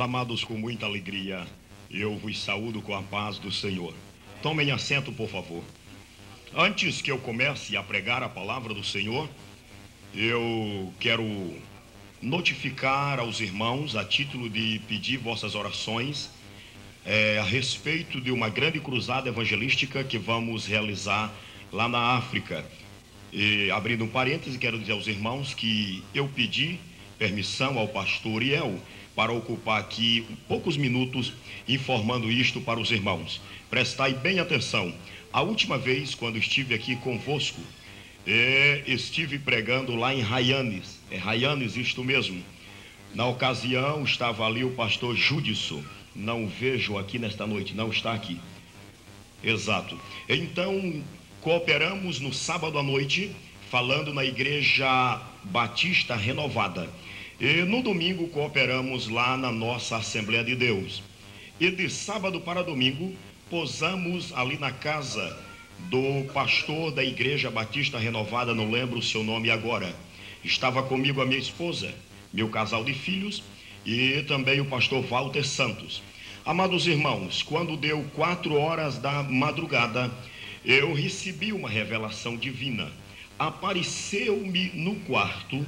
amados, com muita alegria, eu vos saúdo com a paz do Senhor. Tomem assento, por favor. Antes que eu comece a pregar a palavra do Senhor, eu quero notificar aos irmãos, a título de pedir vossas orações, a respeito de uma grande cruzada evangelística que vamos realizar lá na África. E, abrindo um parêntese, quero dizer aos irmãos que eu pedi permissão ao pastor Iel para ocupar aqui poucos minutos informando isto para os irmãos. Prestai bem atenção. A última vez, quando estive aqui convosco, estive pregando lá em Raianes. É Raianes, isto mesmo. Na ocasião, estava ali o pastor Judson. Não o vejo aqui nesta noite, não está aqui. Exato. Então, cooperamos no sábado à noite, falando na Igreja Batista Renovada. E no domingo cooperamos lá na nossa Assembleia de Deus. E de sábado para domingo, posamos ali na casa do pastor da Igreja Batista Renovada, não lembro o seu nome agora. Estava comigo a minha esposa, meu casal de filhos e também o pastor Walter Santos. Amados irmãos, quando deu 4 horas da madrugada, eu recebi uma revelação divina. Apareceu-me no quarto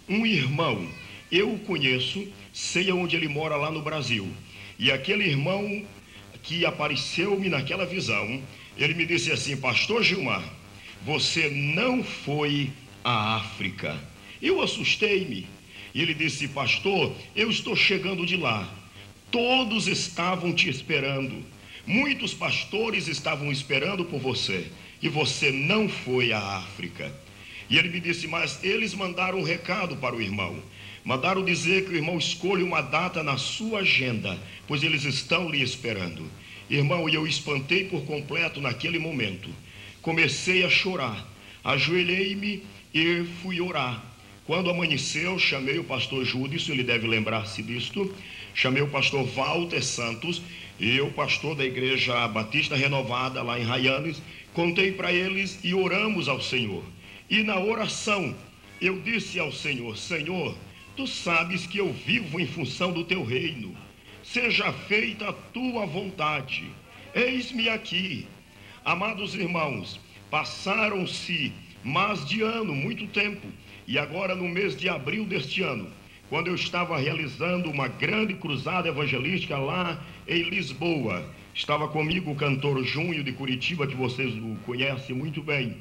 um irmão. Eu o conheço, sei onde ele mora lá no Brasil. E aquele irmão que apareceu-me naquela visão, ele me disse assim: Pastor Gilmar, você não foi à África. Eu assustei-me. E ele disse: Pastor, eu estou chegando de lá. Todos estavam te esperando. Muitos pastores estavam esperando por você. E você não foi à África. E ele me disse: mas eles mandaram um recado para o irmão. Mandaram dizer que o irmão escolha uma data na sua agenda, pois eles estão lhe esperando. Irmão, e eu espantei por completo naquele momento. Comecei a chorar. Ajoelhei-me e fui orar. Quando amanheceu, chamei o pastor Judson, ele deve lembrar-se disto. Chamei o pastor Walter Santos e o pastor da Igreja Batista Renovada lá em Raianes. Contei para eles e oramos ao Senhor. E na oração, eu disse ao Senhor: Senhor, tu sabes que eu vivo em função do teu reino. Seja feita a tua vontade. Eis-me aqui. Amados irmãos, passaram-se mais de ano, muito tempo. E agora no mês de abril deste ano, quando eu estava realizando uma grande cruzada evangelística lá em Lisboa, estava comigo o cantor Junho de Curitiba, que vocês o conhecem muito bem.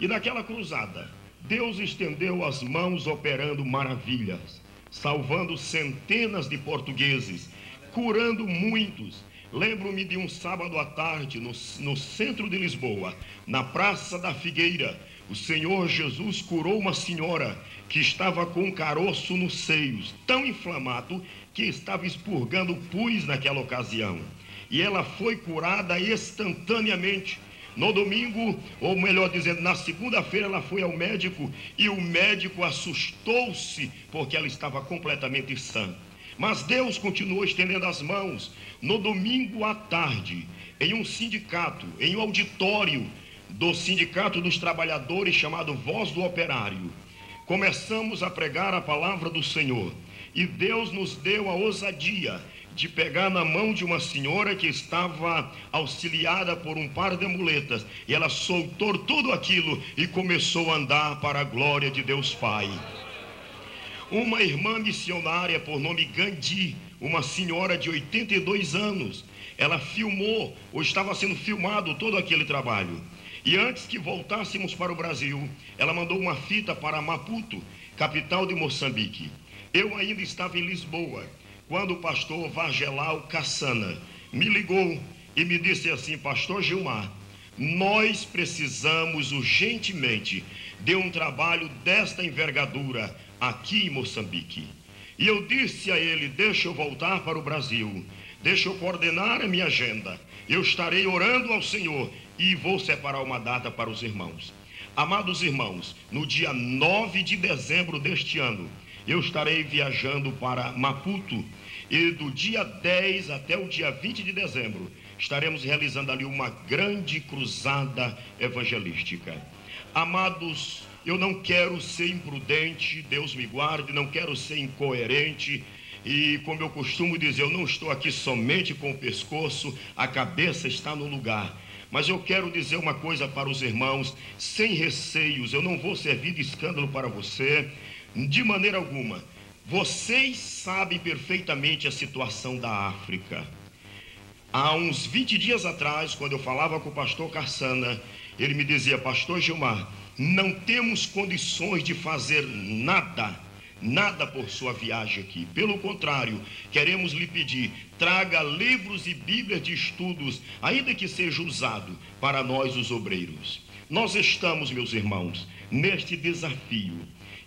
E naquela cruzada, Deus estendeu as mãos operando maravilhas, salvando centenas de portugueses, curando muitos. Lembro-me de um sábado à tarde no centro de Lisboa, na Praça da Figueira. O Senhor Jesus curou uma senhora que estava com um caroço nos seios, tão inflamado que estava expurgando pus naquela ocasião. E ela foi curada instantaneamente. No domingo, ou melhor dizendo, na segunda-feira, ela foi ao médico e o médico assustou-se porque ela estava completamente sã. Mas Deus continuou estendendo as mãos. No domingo à tarde, em um sindicato, em um auditório do Sindicato dos Trabalhadores chamado Voz do Operário, começamos a pregar a palavra do Senhor. E Deus nos deu a ousadia de pegar na mão de uma senhora que estava auxiliada por um par de muletas, e ela soltou tudo aquilo e começou a andar para a glória de Deus Pai. Uma irmã missionária por nome Gandhi, uma senhora de 82 anos, ela filmou, ou estava sendo filmado todo aquele trabalho. E antes que voltássemos para o Brasil, ela mandou uma fita para Maputo, capital de Moçambique. Eu ainda estava em Lisboa, quando o pastor Vargelau Cassana me ligou e me disse assim: Pastor Gilmar, nós precisamos urgentemente de um trabalho desta envergadura aqui em Moçambique. E eu disse a ele: deixa eu voltar para o Brasil, deixa eu coordenar a minha agenda, eu estarei orando ao Senhor e vou separar uma data para os irmãos. Amados irmãos, no dia 9 de dezembro deste ano, eu estarei viajando para Maputo, e do dia 10 até o dia 20 de dezembro, estaremos realizando ali uma grande cruzada evangelística. Amados, eu não quero ser imprudente, Deus me guarde, não quero ser incoerente, E como eu costumo dizer, eu não estou aqui somente com o pescoço, a cabeça está no lugar. Mas eu quero dizer uma coisa para os irmãos, sem receios, eu não vou servir de escândalo para você, de maneira alguma. Vocês sabem perfeitamente a situação da África. Há uns 20 dias atrás, quando eu falava com o pastor Carsana, ele me dizia: pastor Gilmar, não temos condições de fazer nada por sua viagem aqui. Pelo contrário, queremos lhe pedir, traga livros e bíblias de estudos, ainda que seja usado para nós os obreiros. Nós estamos, meus irmãos, neste desafio.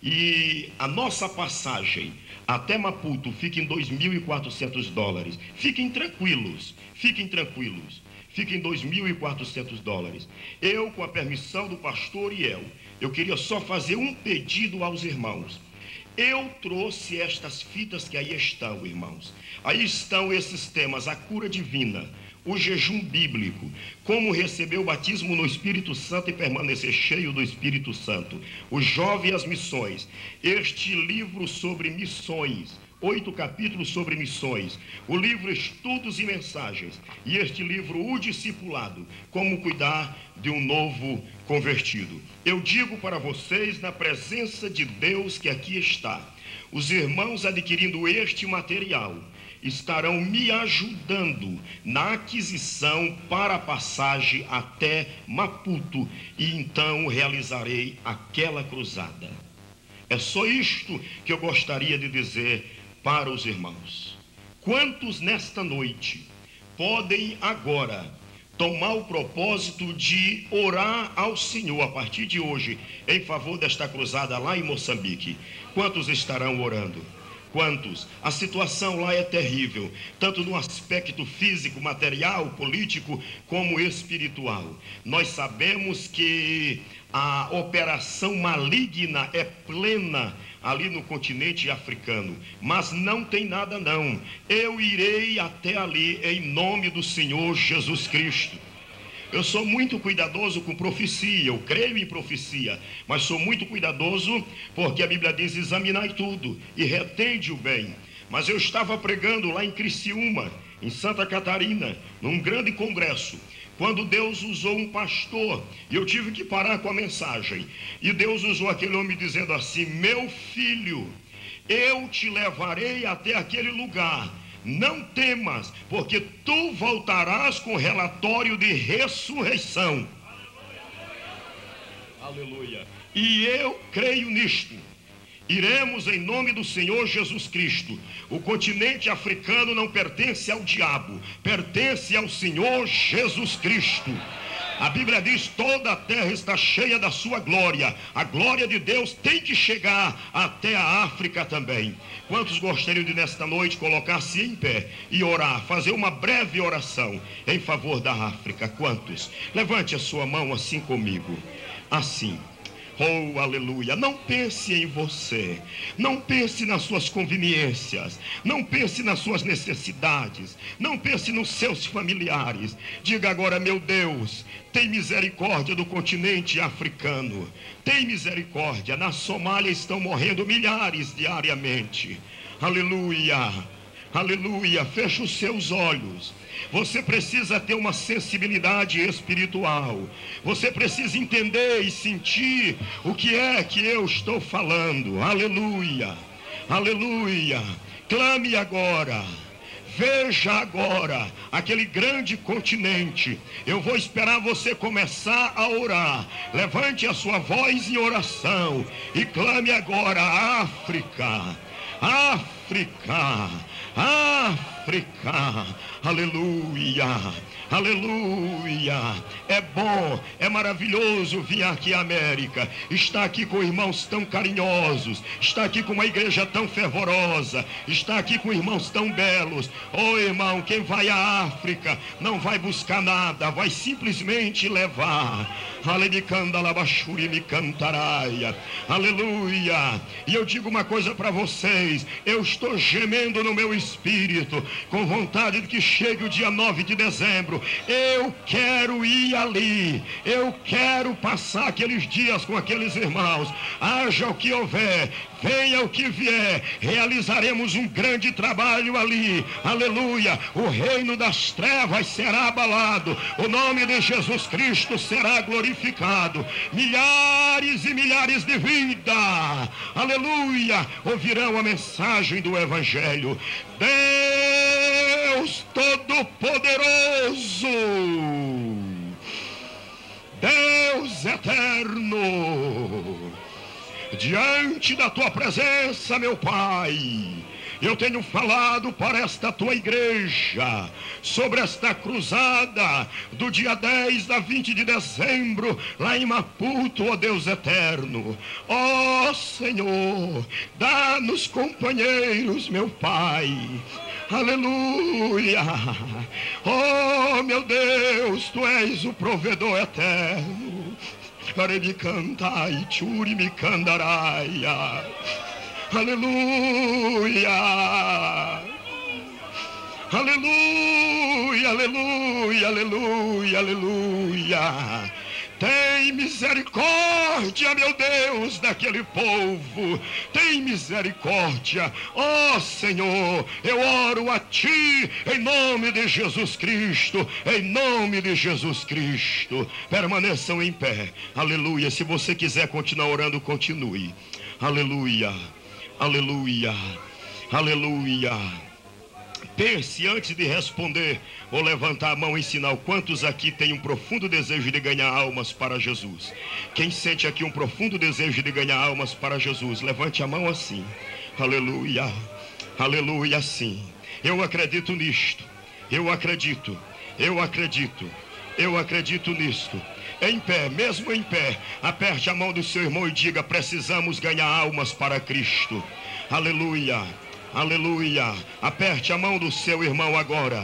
E a nossa passagem até Maputo fica em $2.400. Fiquem tranquilos, fiquem tranquilos. Fica em $2.400. Eu, com a permissão do pastor Iel, eu queria só fazer um pedido aos irmãos. Eu trouxe estas fitas que aí estão, irmãos. Aí estão esses temas: a cura divina, o jejum bíblico, como receber o batismo no Espírito Santo e permanecer cheio do Espírito Santo, o jovem e as missões, este livro sobre missões, 8 capítulos sobre missões, o livro Estudos e Mensagens, e este livro O Discipulado, como cuidar de um novo convertido. Eu digo para vocês, na presença de Deus que aqui está, os irmãos adquirindo este material estarão me ajudando na aquisição para a passagem até Maputo, e então realizarei aquela cruzada. É só isto que eu gostaria de dizer para os irmãos. Quantos nesta noite podem agora tomar o propósito de orar ao Senhor a partir de hoje em favor desta cruzada lá em Moçambique? Quantos estarão orando? Quantos? A situação lá é terrível, tanto no aspecto físico, material, político, como espiritual. Nós sabemos que a operação maligna é plena ali no continente africano, mas não tem nada não. Eu irei até ali em nome do Senhor Jesus Cristo. Eu sou muito cuidadoso com profecia, eu creio em profecia, mas sou muito cuidadoso porque a Bíblia diz: examinai tudo e retende o bem. Mas eu estava pregando lá em Criciúma, em Santa Catarina, num grande congresso, quando Deus usou um pastor, e eu tive que parar com a mensagem, e Deus usou aquele homem dizendo assim: meu filho, eu te levarei até aquele lugar, não temas, porque tu voltarás com relatório de ressurreição. Aleluia. E eu creio nisto. Iremos em nome do Senhor Jesus Cristo. O continente africano não pertence ao diabo, pertence ao Senhor Jesus Cristo. A Bíblia diz: toda a terra está cheia da sua glória. A glória de Deus tem que chegar até a África também. Quantos gostariam de nesta noite colocar-se em pé e orar, fazer uma breve oração em favor da África? Quantos? Levante a sua mão assim comigo, assim. Oh, aleluia. Não pense em você, não pense nas suas conveniências, não pense nas suas necessidades, não pense nos seus familiares. Diga agora: meu Deus, tem misericórdia do continente africano, tem misericórdia. Na Somália estão morrendo milhares diariamente. Aleluia, aleluia. Feche os seus olhos. Você precisa ter uma sensibilidade espiritual. Você precisa entender e sentir o que é que eu estou falando. Aleluia, aleluia. Clame agora. Veja agora aquele grande continente. Eu vou esperar você começar a orar. Levante a sua voz em oração e clame agora: África, África, África. Aleluia, aleluia. É bom, é maravilhoso vir aqui à América, estar aqui com irmãos tão carinhosos, estar aqui com uma igreja tão fervorosa, estar aqui com irmãos tão belos. Oh, irmão, quem vai à África não vai buscar nada, vai simplesmente levar. Aleluia. E eu digo uma coisa para vocês: eu estou gemendo no meu espírito, com vontade de que chegue o dia 9 de dezembro. Eu quero ir ali, eu quero passar aqueles dias com aqueles irmãos. Haja o que houver, venha o que vier, realizaremos um grande trabalho ali, aleluia. O reino das trevas será abalado, o nome de Jesus Cristo será glorificado, milhares e milhares de vidas, aleluia, ouvirão a mensagem do Evangelho. Deus Todo-Poderoso, Deus eterno, diante da tua presença, meu Pai, eu tenho falado para esta tua igreja sobre esta cruzada do dia 10 a 20 de dezembro, lá em Maputo, ó Deus eterno. Ó Senhor, dá-nos companheiros, meu Pai. Aleluia. Oh, meu Deus, tu és o provedor eterno. Arebicantai, churi me candaraia. Aleluia, aleluia, aleluia, aleluia, aleluia. Tem misericórdia, meu Deus, daquele povo. Tem misericórdia. Ó Senhor, eu oro a Ti em nome de Jesus Cristo. Em nome de Jesus Cristo. Permaneçam em pé. Aleluia. Se você quiser continuar orando, continue. Aleluia. Aleluia, aleluia. Pense antes de responder ou levantar a mão em sinal. Quantos aqui têm um profundo desejo de ganhar almas para Jesus? Quem sente aqui um profundo desejo de ganhar almas para Jesus, levante a mão assim. Aleluia, aleluia, sim. Eu acredito nisto. Eu acredito nisto. Em pé, mesmo em pé, aperte a mão do seu irmão e diga: precisamos ganhar almas para Cristo. Aleluia, aleluia. Aperte a mão do seu irmão agora.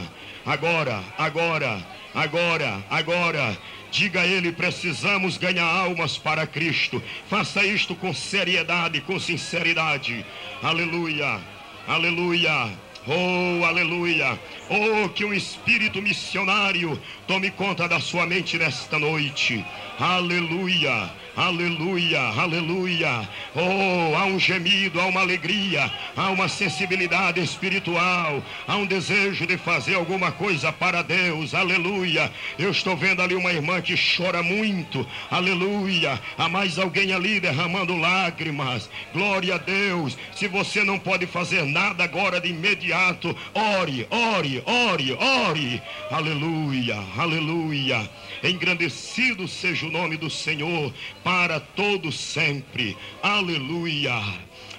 Diga a ele: precisamos ganhar almas para Cristo. Faça isto com seriedade, com sinceridade. Aleluia, aleluia. Oh, aleluia. Oh, que um espírito missionário tome conta da sua mente nesta noite. Aleluia, aleluia, aleluia. Oh, há um gemido, há uma alegria, há uma sensibilidade espiritual, há um desejo de fazer alguma coisa para Deus. Aleluia. Eu estou vendo ali uma irmã que chora muito. Aleluia. Há mais alguém ali derramando lágrimas. Glória a Deus. Se você não pode fazer nada agora de imediato, ore, ore, ore, ore. Aleluia, aleluia. Engrandecido seja o nome do Senhor para todo sempre. Aleluia,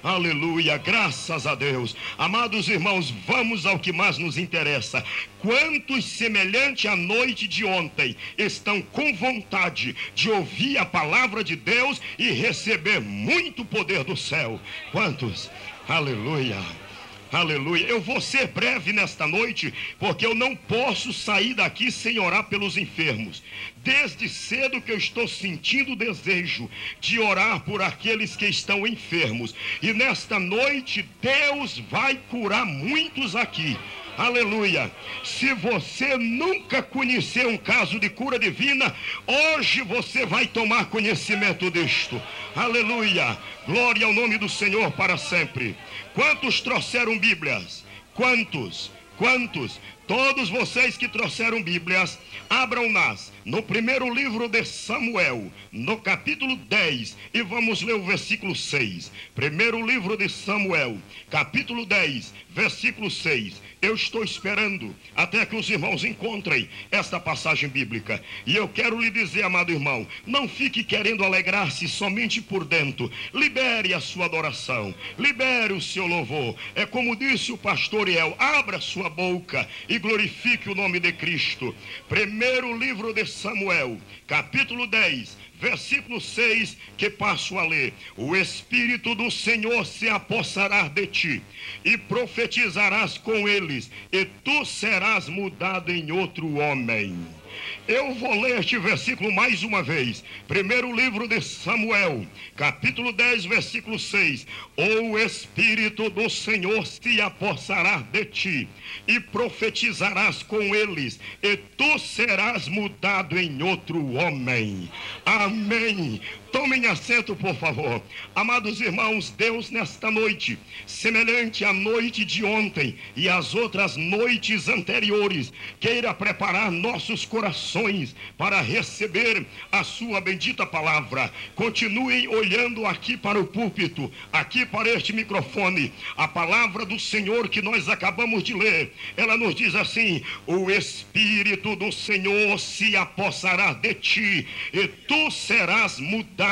aleluia, graças a Deus. Amados irmãos, vamos ao que mais nos interessa. Quantos, semelhante à noite de ontem, estão com vontade de ouvir a palavra de Deus e receber muito poder do céu? Quantos? Aleluia, aleluia. Eu vou ser breve nesta noite, porque eu não posso sair daqui sem orar pelos enfermos. Desde cedo que eu estou sentindo o desejo de orar por aqueles que estão enfermos. E nesta noite Deus vai curar muitos aqui. Aleluia. Se você nunca conheceu um caso de cura divina, hoje você vai tomar conhecimento disto. Aleluia. Glória ao nome do Senhor para sempre. Quantos trouxeram Bíblias? Quantos? Quantos? Todos vocês que trouxeram Bíblias, abram-nas no primeiro livro de Samuel, no capítulo 10, e vamos ler o versículo 6. Primeiro livro de Samuel, capítulo 10, versículo 6. Eu estou esperando até que os irmãos encontrem esta passagem bíblica. E eu quero lhe dizer, amado irmão, não fique querendo alegrar-se somente por dentro. Libere a sua adoração, libere o seu louvor. É como disse o pastor El: abra sua boca e glorifique o nome de Cristo. Primeiro livro de Samuel, capítulo 10, versículo 6, que passo a ler. O Espírito do Senhor se apossará de ti, e profetizarás com eles, e tu serás mudado em outro homem. Eu vou ler este versículo mais uma vez. Primeiro livro de Samuel, capítulo 10, versículo 6. O Espírito do Senhor se apossará de ti, e profetizarás com eles, e tu serás mudado em outro homem. Amém. Tomem assento, por favor. Amados irmãos, Deus nesta noite, semelhante à noite de ontem e às outras noites anteriores, queira preparar nossos corações para receber a sua bendita palavra. Continuem olhando aqui para o púlpito, aqui para este microfone. A palavra do Senhor que nós acabamos de ler, ela nos diz assim: o Espírito do Senhor se apossará de ti, e tu serás mudado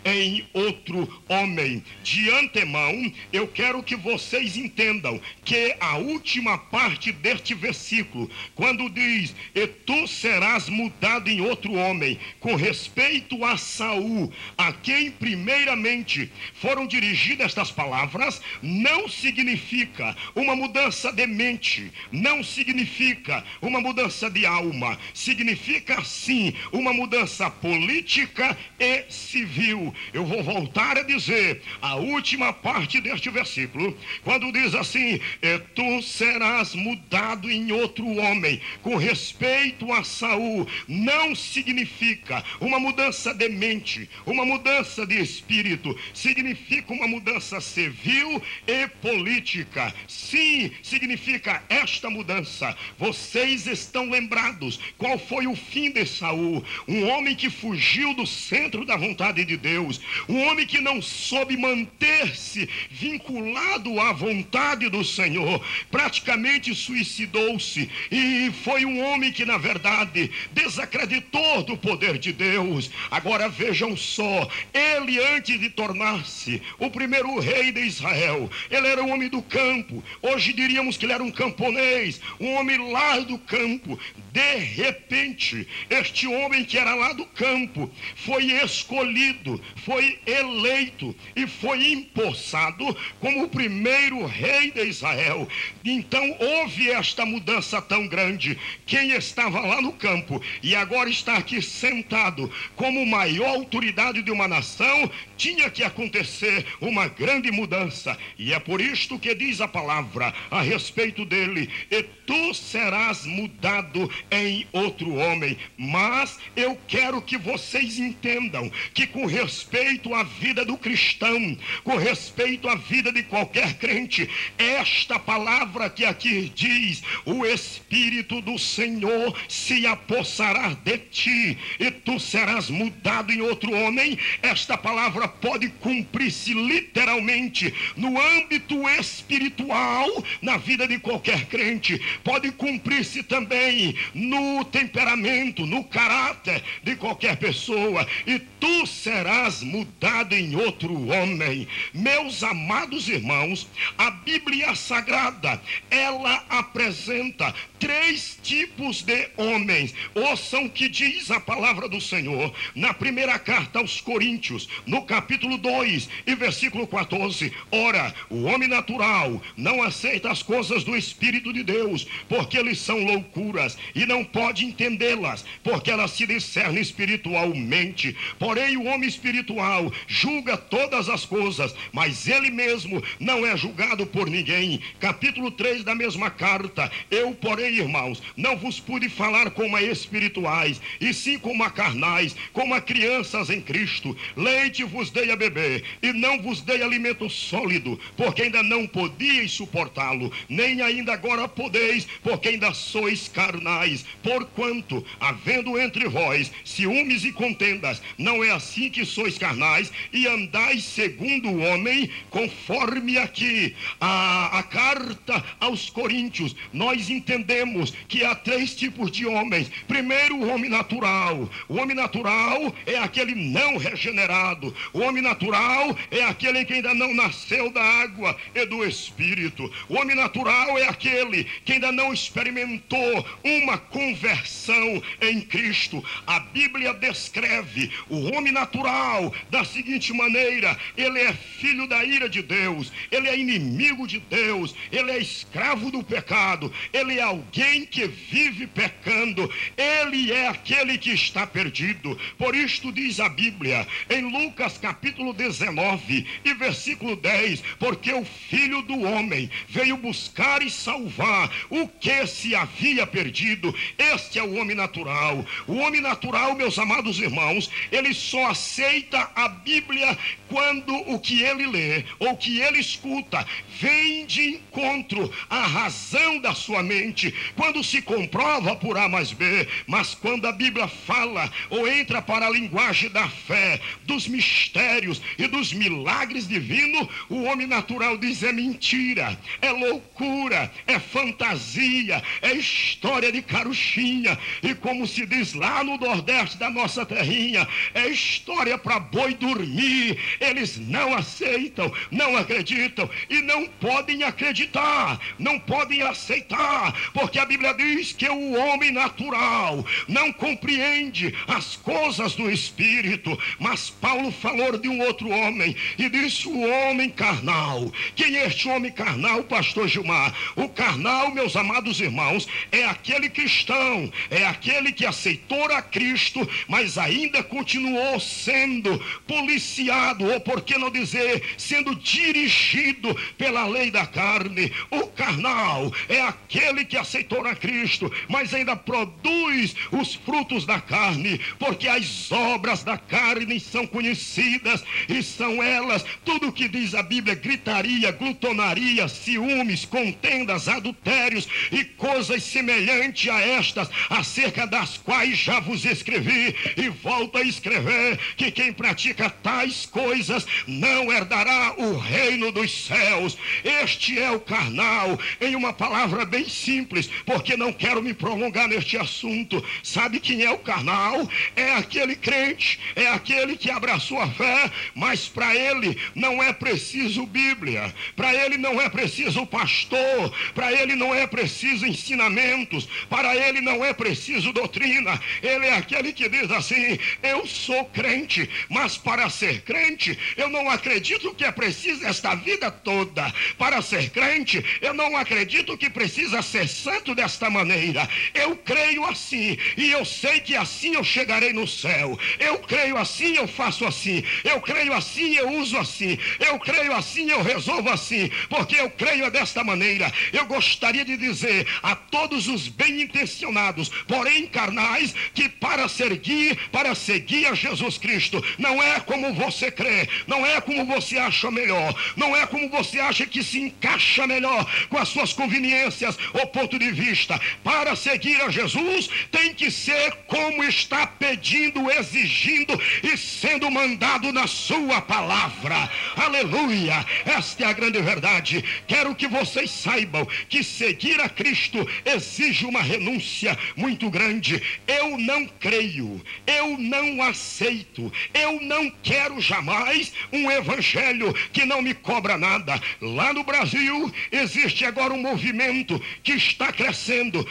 em outro homem. De antemão, eu quero que vocês entendam que a última parte deste versículo, quando diz, e tu serás mudado em outro homem, com respeito a Saul, a quem primeiramente foram dirigidas estas palavras, não significa uma mudança de mente, não significa uma mudança de alma, significa sim uma mudança política e civil. Eu vou voltar a dizer a última parte deste versículo, quando diz assim, e tu serás mudado em outro homem, com respeito a Saul, não significa uma mudança de mente, uma mudança de espírito, significa uma mudança civil e política. Sim, significa esta mudança. Vocês estão lembrados qual foi o fim de Saul? Um homem que fugiu do centro da vontade de Deus, um homem que não soube manter-se vinculado à vontade do Senhor, praticamente suicidou-se, e foi um homem que na verdade desacreditou do poder de Deus. Agora vejam só, ele antes de tornar-se o primeiro rei de Israel, ele era um homem do campo, hoje diríamos que ele era um camponês, um homem lá do campo. De repente, este homem que era lá do campo foi escolhido, foi eleito e foi empossado como o primeiro rei de Israel. Então houve esta mudança tão grande. Quem estava lá no campo e agora está aqui sentado como maior autoridade de uma nação, tinha que acontecer uma grande mudança, e é por isto que diz a palavra a respeito dele, e tu serás mudado em outro homem. Mas eu quero que vocês entendam que com respeito à vida do cristão, com respeito à vida de qualquer crente, esta palavra que aqui diz, o Espírito do Senhor se apossará de ti, e tu serás mudado em outro homem, esta palavra pode cumprir-se literalmente no âmbito espiritual, na vida de qualquer crente, pode cumprir-se também no temperamento, no caráter de qualquer pessoa, e tu serás mudado em outro homem. Meus amados irmãos, a Bíblia Sagrada, ela apresenta três tipos de homens. Ouçam o que diz a palavra do Senhor na primeira carta aos Coríntios, no capítulo 2 e versículo 14. Ora, o homem natural não aceita as coisas do Espírito de Deus, porque eles são loucuras, e não pode entendê-las, porque elas se discernem espiritualmente. Porém, o homem espiritual julga todas as coisas, mas ele mesmo não é julgado por ninguém. Capítulo 3 da mesma carta. Eu, porém, irmãos, não vos pude falar como a espirituais, e sim como a carnais, como a crianças em Cristo. Leite vos dei a beber, e não vos dei alimento sólido, porque ainda não podíeis suportá-lo, nem ainda agora podeis, porque ainda sois carnais. Porquanto, havendo entre vós ciúmes e contendas, não é assim que sois carnais, e andais segundo o homem, conforme aqui a carta aos Coríntios. Nós entendemos que há três tipos de homens. Primeiro, o homem natural. O homem natural é aquele não regenerado. O homem natural é aquele que ainda não nasceu da água e do Espírito. O homem natural é aquele que ainda não experimentou uma conversão em Cristo. A Bíblia descreve o homem natural da seguinte maneira: ele é filho da ira de Deus, ele é inimigo de Deus, ele é escravo do pecado, ele é alguém que vive pecando, ele é aquele que está perdido. Por isto diz a Bíblia, em Lucas capítulo 19 e versículo 10, porque o Filho do Homem veio buscar e salvar o que se havia perdido. Este é o homem natural. O homem natural, meus amados irmãos, ele só aceita a Bíblia quando o que ele lê ou que ele escuta vem de encontro à razão da sua mente, quando se comprova por A mais B. Mas quando a Bíblia fala ou entra para a linguagem da fé, dos mistérios e dos milagres divinos, o homem natural diz: é mentira, é loucura, é fantasia, é história de carochinha, e como se diz lá no Nordeste da nossa terrinha, é história para boi dormir. Eles não aceitam, não acreditam e não podem acreditar, não podem aceitar, porque a Bíblia diz que o homem natural não compreende as coisas do Espírito. Mas Paulo falou de um outro homem e disse: o homem carnal. Quem é este homem carnal, pastor Gilmar? O carnal, meus amados irmãos, é aquele cristão, é aquele que aceitou a Cristo, mas ainda continuou sendo policiado, ou por que não dizer, sendo dirigido pela lei da carne. O carnal é aquele que aceitou a Cristo, mas ainda produz os frutos da carne, porque as obras da carne são conhecidas, e são elas, tudo que diz a Bíblia: gritaria, glutonaria, ciúmes, contendas, adultérios e coisas semelhantes a estas, acerca das quais já vos escrevi e volto a escrever, que quem pratica tais coisas não herdará o reino dos céus. Este é o carnal, em uma palavra bem simples, porque não quero me prolongar neste assunto. Sabe quem é o carnal? É aquele crente, é aquele que abraçou a fé, mas para ele não é preciso Bíblia, para ele não é preciso pastor, para ele não é preciso ensinamentos, para ele não é preciso doutrina. Ele é aquele que diz assim: eu sou crente, mas para ser crente eu não acredito que é preciso esta vida toda. Para ser crente eu não acredito que precisa ser santo desta maneira. Eu creio assim, e eu sei que assim eu chegarei no céu. Eu creio assim, eu faço assim. Eu creio assim, eu uso assim. Eu creio assim, eu resolvo assim, porque eu creio desta maneira. Eu gostaria de dizer a todos os bem intencionados, porém carnais, que para seguir a Jesus Cristo, não é como você crê, não é como você acha melhor, não é como você acha que se encaixa melhor com as suas conveniências ou ponto de vista. Para seguir a Jesus tem que ser como está pedindo, exigindo e sendo mandado na sua palavra. Aleluia! Esta é a grande verdade. Quero que vocês saibam que seguir a Cristo exige uma renúncia muito grande. Eu não creio, eu não aceito, eu não quero jamais um evangelho que não me cobra nada. Lá no Brasil existe agora um movimento que está crescendo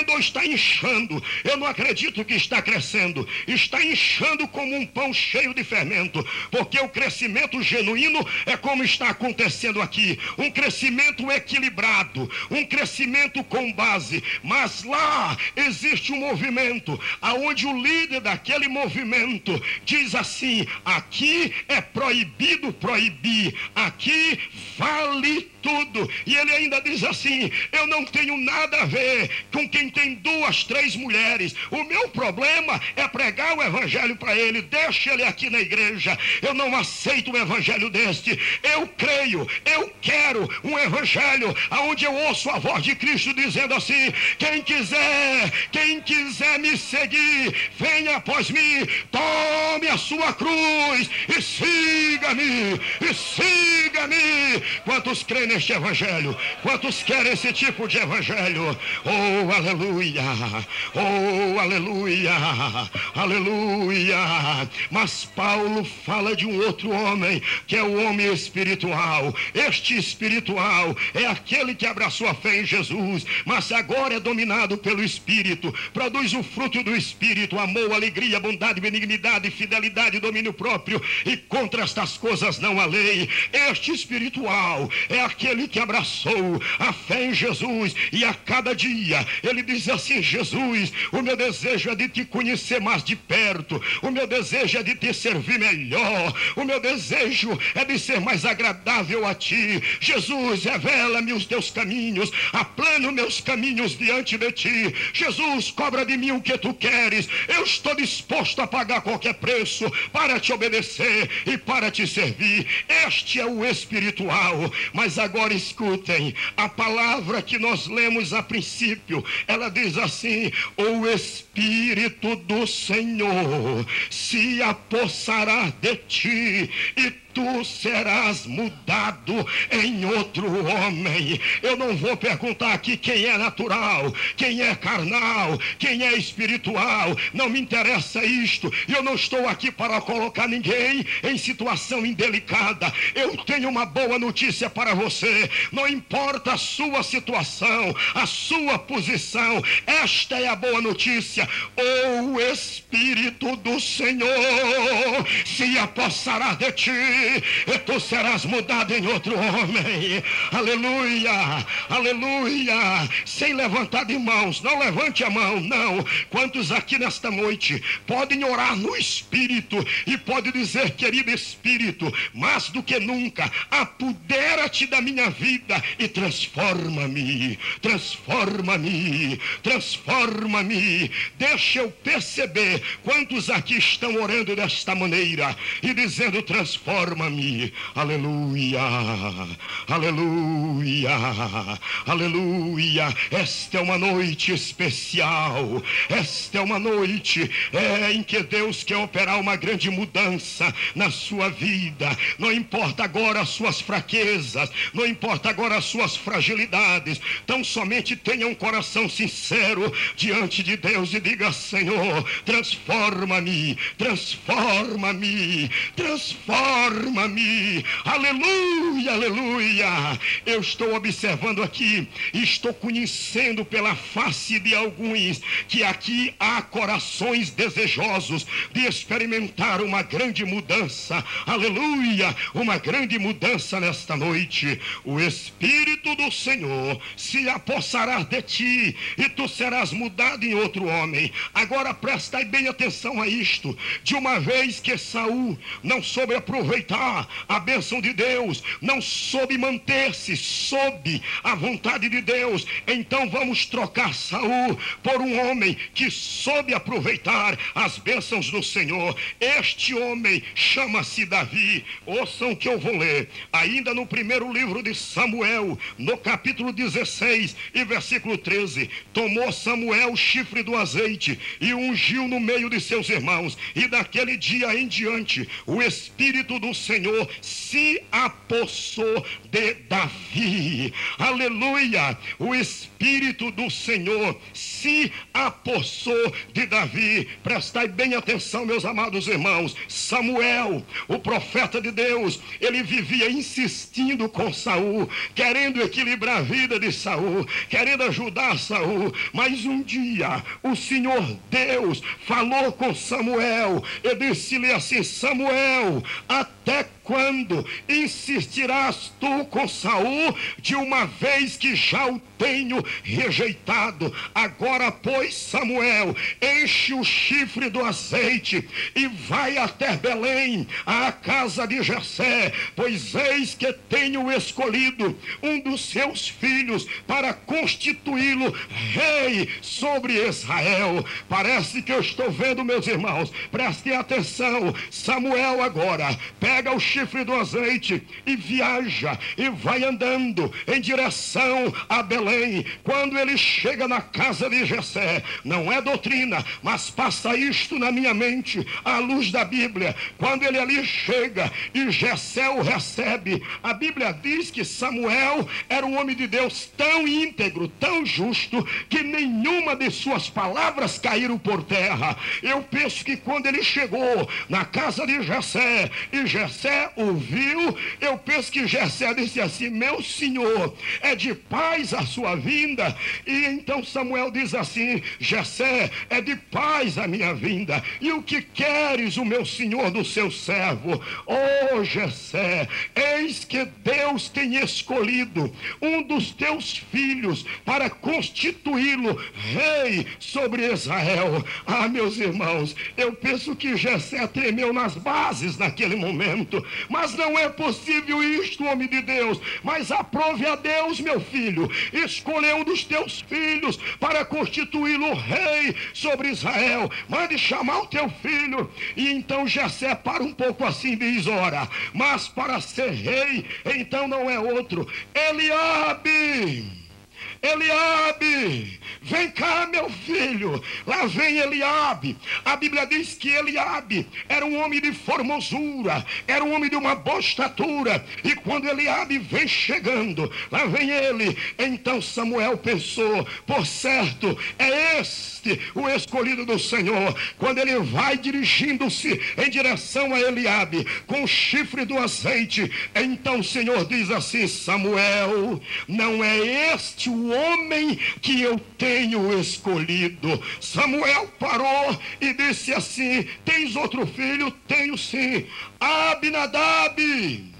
ou está inchando. Eu não acredito que está crescendo, está inchando como um pão cheio de fermento, porque o crescimento genuíno é como está acontecendo aqui, um crescimento equilibrado, um crescimento com base. Mas lá existe um movimento aonde o líder daquele movimento diz assim: aqui é proibido proibir, aqui vale tudo. E ele ainda diz assim: eu não tenho nada a ver com quem tem 2, 3 mulheres. O meu problema é pregar o evangelho para ele. Deixa ele aqui na igreja. Eu não aceito um evangelho deste. Eu creio, eu quero um evangelho onde eu ouço a voz de Cristo dizendo assim: quem quiser me seguir, venha após mim, tome a sua cruz e siga-me, e siga-me. Quantos creem neste evangelho? Quantos querem esse tipo de evangelho? Oh, aleluia! Oh, aleluia! Aleluia! Mas Paulo fala de um outro homem, que é o homem espiritual. Este espiritual é aquele que abraçou a fé em Jesus, mas agora é dominado pelo Espírito, produz o fruto do Espírito: amor, alegria, bondade, benignidade, fidelidade, fidelidade e domínio próprio, e contra estas coisas não há lei. Este espiritual é aquele que abraçou a fé em Jesus, e a cada dia ele diz assim: Jesus, o meu desejo é de te conhecer mais de perto, o meu desejo é de te servir melhor, o meu desejo é de ser mais agradável a ti. Jesus, revela-me os teus caminhos, aplana os meus caminhos diante de ti. Jesus, cobra de mim o que tu queres. Eu estou disposto a pagar qualquer preço para te obedecer e para te servir. Este é o espiritual. Mas agora escutem, a palavra que nós lemos a princípio, ela diz assim: o Espírito do Senhor se apossará de ti, e tu serás mudado em outro homem. Eu não vou perguntar aqui quem é natural, quem é carnal, quem é espiritual. Não me interessa isto. Eu não estou aqui para colocar ninguém em situação indelicada. Eu tenho uma boa notícia para você. Não importa a sua situação, a sua posição, esta é a boa notícia: o Espírito do Senhor se apossará de ti, e tu serás mudado em outro homem. Aleluia, aleluia. Sem levantar de mãos, não levante a mão, não. Quantos aqui nesta noite podem orar no Espírito e pode dizer: querido Espírito, mais do que nunca, apodera-te da minha vida e transforma-me, transforma-me, transforma-me. Deixa eu perceber quantos aqui estão orando desta maneira e dizendo: transforma-me. Aleluia, aleluia, aleluia. Esta é uma noite especial. Esta é uma noite em que Deus quer operar uma grande mudança na sua vida. Não importa agora as suas fraquezas, não importa agora as suas fragilidades. Tão somente tenha um coração sincero diante de Deus e diga: Senhor, transforma-me, transforma-me, transforma-me. Aleluia, aleluia. Eu estou observando aqui, estou conhecendo pela face de alguns que aqui há corações desejosos de experimentar uma grande mudança. Aleluia, uma grande mudança nesta noite. O Espírito do Senhor se apossará de ti, e tu serás mudado em outro homem. Agora prestai bem atenção a isto. De uma vez que Saul não soube aproveitar a bênção de Deus, não soube manter-se sob a vontade de Deus, então vamos trocar Saul por um homem que soube aproveitar as bênçãos do Senhor. Este homem chama-se Davi. Ouçam o que eu vou ler, ainda no primeiro livro de Samuel, no capítulo 16 e versículo 13. Tomou Samuel o chifre do azeite e ungiu no meio de seus irmãos, e daquele dia em diante o Espírito do Senhor se apossou de Davi. Aleluia, o Espírito do Senhor se apossou de Davi. Prestai bem atenção, meus amados irmãos. Samuel, o profeta de Deus, ele vivia insistindo com Saul, querendo equilibrar a vida de Saul, querendo ajudar Saul. Mas um dia o Senhor Deus falou com Samuel e disse-lhe assim: Samuel, até quando insistirás tu com Saul, de uma vez que já o tenho rejeitado? Agora, pois, Samuel, enche o chifre do azeite e vai até Belém, à casa de Jessé, pois eis que tenho escolhido um dos seus filhos para constituí-lo rei sobre Israel. Parece que eu estou vendo, meus irmãos, prestem atenção. Samuel agora pega o chifre do azeite e viaja e vai andando em direção a Belém. Quando ele chega na casa de Jessé, não é doutrina, mas passa isto na minha mente à luz da Bíblia. Quando ele ali chega e Jessé o recebe, a Bíblia diz que Samuel era um homem de Deus tão íntegro, tão justo, que nenhuma de suas palavras caíram por terra. Eu penso que quando ele chegou na casa de Jessé, e Jessé ouviu. Eu penso que Jessé disse assim: meu senhor, é de paz a sua vinda. E então Samuel diz assim: Jessé, é de paz a minha vinda. E o que queres, o meu senhor, do seu servo? Oh Jessé, eis que Deus tem escolhido um dos teus filhos para constituí-lo rei sobre Israel. Ah, meus irmãos, eu penso que Jessé tremeu nas bases naquele momento. Mas não é possível isto, homem de Deus. Mas aprove a Deus, meu filho, escolher um dos teus filhos para constituí-lo rei sobre Israel. Mande chamar o teu filho. E então Jessé para um pouco assim e diz: ora, mas para ser rei, então não é outro, Eliabe. Eliabe, vem cá, meu filho. Lá vem Eliabe. A Bíblia diz que Eliabe era um homem de formosura, era um homem de uma boa estatura. E quando Eliabe vem chegando, lá vem ele. Então Samuel pensou: por certo, é este o escolhido do Senhor. Quando ele vai dirigindo-se em direção a Eliabe com o chifre do azeite, então o Senhor diz assim: Samuel, não é este o homem que eu tenho escolhido. Samuel parou e disse assim: tens outro filho? Tenho sim. Abinadab,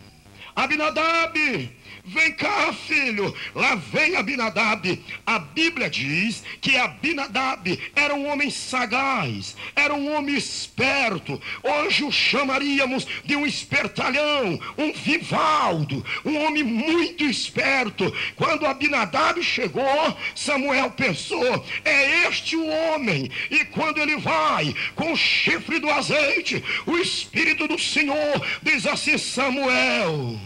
Abinadab, vem cá, filho. Lá vem Abinadab. A Bíblia diz que Abinadab era um homem sagaz, era um homem esperto. Hoje o chamaríamos de um espertalhão, um Vivaldo, um homem muito esperto. Quando Abinadab chegou, Samuel pensou: é este o homem. E quando ele vai com o chifre do azeite, o Espírito do Senhor diz assim: Samuel,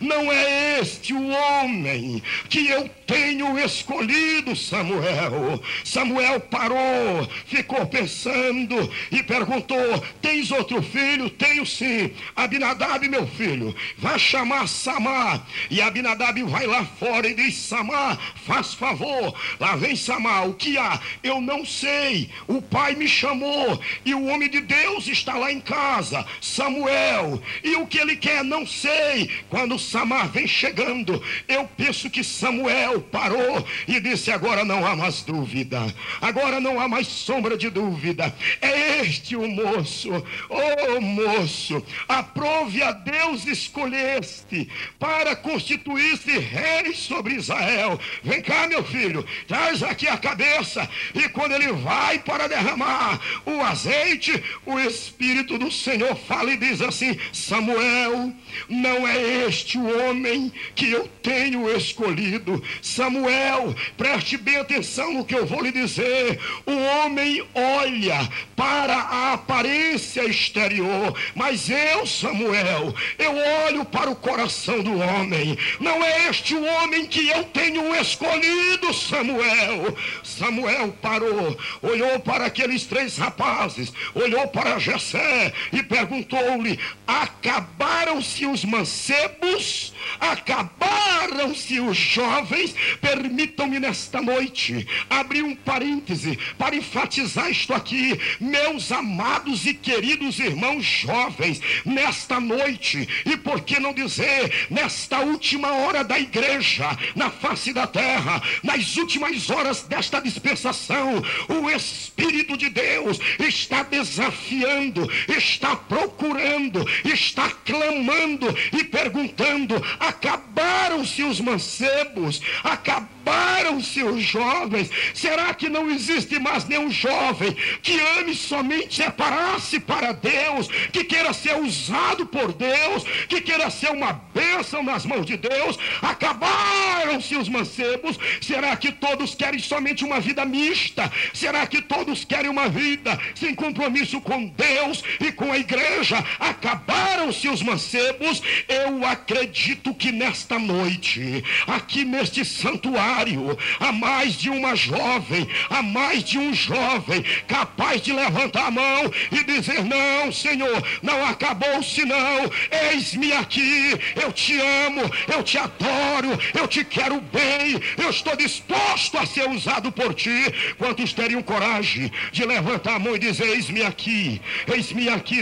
não é este o homem que eu tenho escolhido, Samuel. Samuel parou, ficou pensando e perguntou: tens outro filho? Tenho sim. Abinadab, meu filho, vai chamar Samar. E Abinadab vai lá fora e diz: Samar, faz favor. Lá vem Samar: o que há? Eu não sei, o pai me chamou e o homem de Deus está lá em casa, Samuel, e o que ele quer não sei. Quando Samar vem chegando, eu penso que Samuel parou e disse: agora não há mais dúvida, agora não há mais sombra de dúvida, é este o moço. Oh moço, aprove a Deus escolheste para constituir-se rei sobre Israel. Vem cá, meu filho, traz aqui a cabeça. E quando ele vai para derramar o azeite, o Espírito do Senhor fala e diz assim: Samuel, não é este o homem que eu tenho escolhido. Samuel, preste bem atenção no que eu vou lhe dizer. O homem olha para a aparência exterior, mas eu, Samuel, eu olho para o coração do homem. Não é este o homem que eu tenho escolhido, Samuel. Samuel parou, olhou para aqueles três rapazes, olhou para Jessé e perguntou-lhe: acabaram-se os mancebos? Acabaram-se os jovens? Permitam-me nesta noite abrir um parêntese para enfatizar isto aqui. Meus amados e queridos irmãos jovens, nesta noite, e por que não dizer nesta última hora da igreja na face da terra, nas últimas horas desta dispensação, o Espírito de Deus está desafiando, está procurando, está clamando e perguntando: acabaram-se os mancebos? Acabaram-se os jovens? Será que não existe mais nenhum jovem que ame somente separar-se para Deus, que queira ser usado por Deus, que queira ser uma bênção nas mãos de Deus? Acabaram-se os mancebos? Será que todos querem somente uma vida mista? Será que todos querem uma vida sem compromisso com Deus e com a igreja? Acabaram-se os mancebos? Eu acredito que nesta noite noite, aqui neste santuário, há mais de uma jovem, há mais de um jovem capaz de levantar a mão e dizer: não, Senhor, não acabou-se não, eis-me aqui, eu te amo, eu te adoro, eu te quero bem, eu estou disposto a ser usado por ti. Quantos teriam coragem de levantar a mão e dizer: eis-me aqui,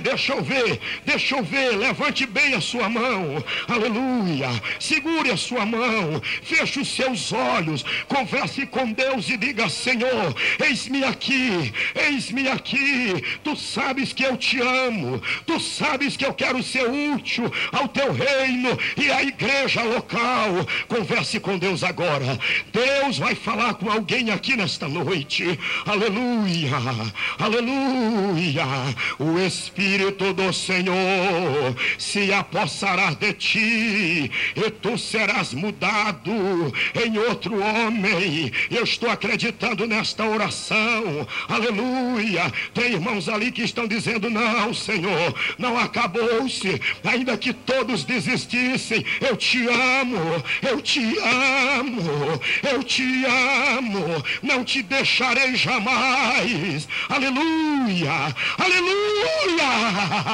deixa eu ver, levante bem a sua mão, aleluia, segure a sua mão, feche os seus olhos, converse com Deus e diga: Senhor, eis-me aqui, tu sabes que eu te amo, tu sabes que eu quero ser útil ao teu reino e à igreja local. Converse com Deus agora. Deus vai falar com alguém aqui nesta noite, aleluia, aleluia. O Espírito do Senhor se apossará de ti e tu serás mudado em outro homem. Eu estou acreditando nesta oração, aleluia. Tem irmãos ali que estão dizendo: não, Senhor, não acabou-se, ainda que todos desistissem, eu te amo, eu te amo, eu te amo, não te deixarei jamais, aleluia, aleluia,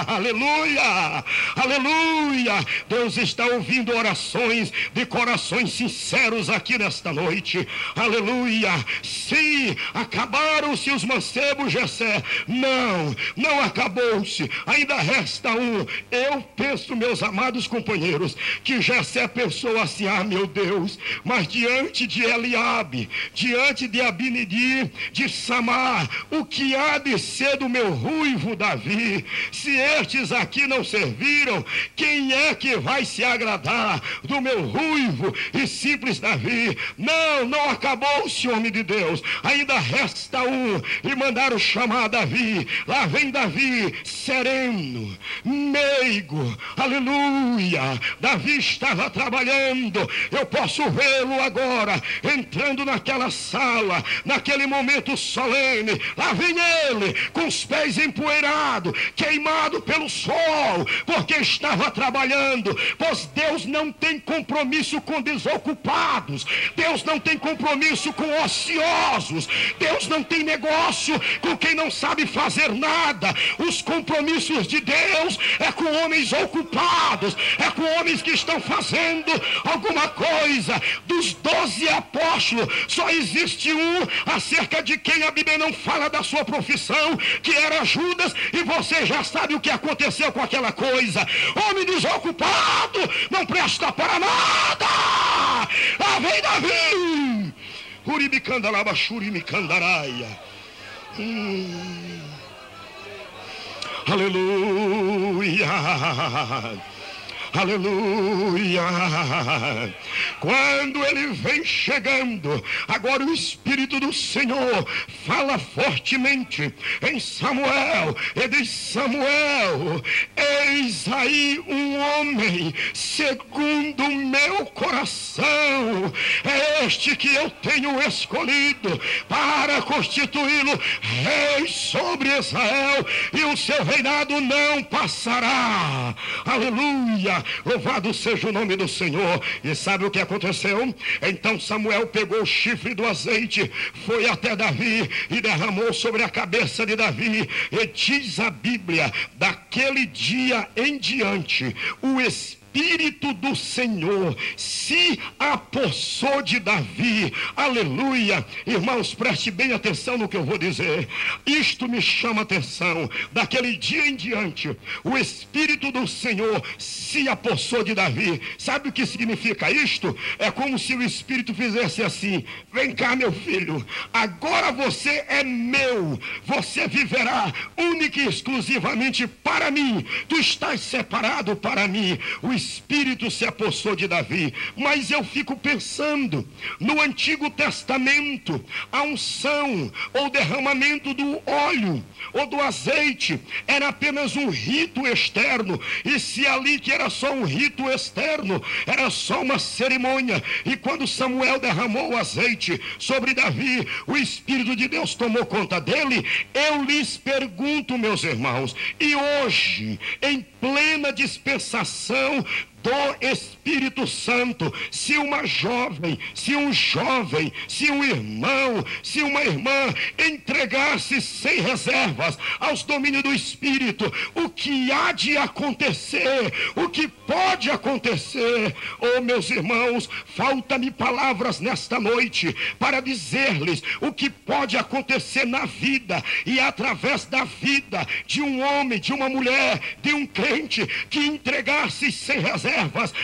aleluia, aleluia. Deus está ouvindo orações de corações sinceros aqui nesta noite, aleluia. Sim, acabaram-se os mancebos, Jessé, não acabou-se, ainda resta um. Eu penso, meus amados companheiros, que Jessé pensou assim: ah, meu Deus, mas diante de Eliabe, diante de Abinadi, de Samar, o que há de ser do meu ruivo Davi? Se estes aqui não serviram, quem é que vai se agradar do meu ruivo e simples Davi? Não acabou-se, homem de Deus, ainda resta um. E mandaram chamar Davi. Lá vem Davi, sereno, meigo, aleluia. Davi estava trabalhando, eu posso vê-lo agora, entrando naquela sala, naquele momento solene. Lá vem ele, com os pés empoeirados, queimado pelo sol, porque estava trabalhando. Pois Deus não tem compromisso com desocupados, Deus não tem compromisso com ociosos, Deus não tem negócio com quem não sabe fazer nada. Os compromissos de Deus é com homens ocupados, é com homens que estão fazendo alguma coisa. Dos 12 apóstolos, só existe um acerca de quem a Bíblia não fala da sua profissão, que era Judas, e você já sabe o que aconteceu com aquela coisa. Homem desocupado, não presta para nada. Lá vem Davi. Uribicandalaba, Xurimicandaraia. Aleluia, aleluia. Quando ele vem chegando, agora o Espírito do Senhor fala fortemente em Samuel. Ele diz: Samuel, eis aí um homem segundo o meu coração, é este que eu tenho escolhido para constituí-lo rei sobre Israel, e o seu reinado não passará. Aleluia, louvado seja o nome do Senhor. E sabe o que aconteceu? Então Samuel pegou o chifre do azeite, foi até Davi e derramou sobre a cabeça de Davi. E diz a Bíblia, daquele dia em diante, o Espírito do Senhor se apossou de Davi. Aleluia. Irmãos, preste bem atenção no que eu vou dizer. Isto me chama atenção. Daquele dia em diante, o Espírito do Senhor se apossou de Davi. Sabe o que significa isto? É como se o Espírito fizesse assim: vem cá, meu filho, agora você é meu, você viverá única e exclusivamente para mim, tu estás separado para mim. O Espírito se apossou de Davi. Mas eu fico pensando, no Antigo Testamento, a unção ou derramamento do óleo ou do azeite era apenas um rito externo. E se ali que era só um rito externo, era só uma cerimônia, e quando Samuel derramou o azeite sobre Davi, o Espírito de Deus tomou conta dele. Eu lhes pergunto, meus irmãos, e hoje, em plena dispensação do Espírito Santo. Se uma jovem, se um jovem, se um irmão, se uma irmã entregar-se sem reservas aos domínios do Espírito, o que há de acontecer, o que pode acontecer? Oh, meus irmãos, falta-me palavras nesta noite para dizer-lhes o que pode acontecer na vida e através da vida de um homem, de uma mulher, de um crente que entregar-se sem reservas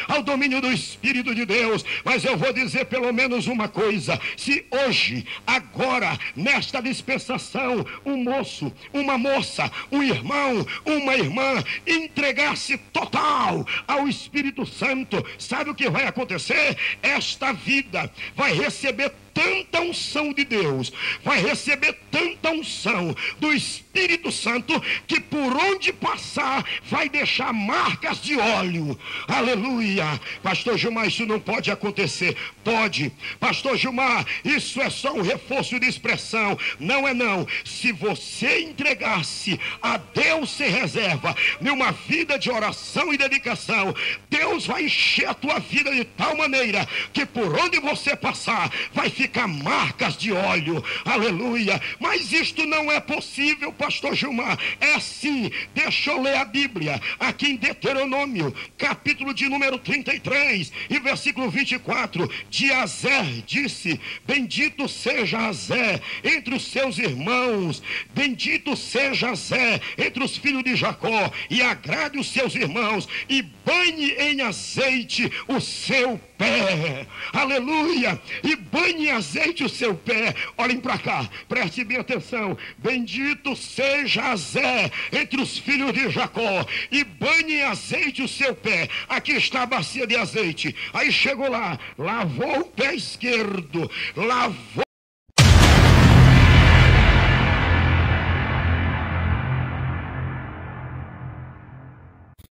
ao domínio do Espírito de Deus. Mas eu vou dizer pelo menos uma coisa: se hoje, agora, nesta dispensação, um moço, uma moça, um irmão, uma irmã entregar-se total ao Espírito Santo, sabe o que vai acontecer? Esta vida vai receber tanta unção de Deus, vai receber tanta unção do Espírito Santo, que por onde passar vai deixar marcas de óleo. Aleluia. Pastor Gilmar, isso não pode acontecer. Pode. Pastor Gilmar, isso é só um reforço de expressão. Não é não. Se você entregar-se a Deus sem reserva, numa vida de oração e dedicação, Deus vai encher a tua vida de tal maneira que por onde você passar vai ficar marcas de óleo. Aleluia. Mas isto não é possível, pastor Gilmar. É sim. Deixa eu ler a Bíblia aqui em Deuteronômio, capítulo de número 33 e versículo 24. De Azer disse: bendito seja Azer entre os seus irmãos, bendito seja Azer entre os filhos de Jacó, e agrade os seus irmãos, e banhe em azeite o seu pé. Aleluia. E banhe em azeite o seu pé. Olhem para cá, preste bem atenção. Bendito seja Azer entre os filhos de Jacó, e banhe em azeite o seu pé. Aqui está a bacia de azeite. Aí chegou lá, lavou o pé esquerdo, lavou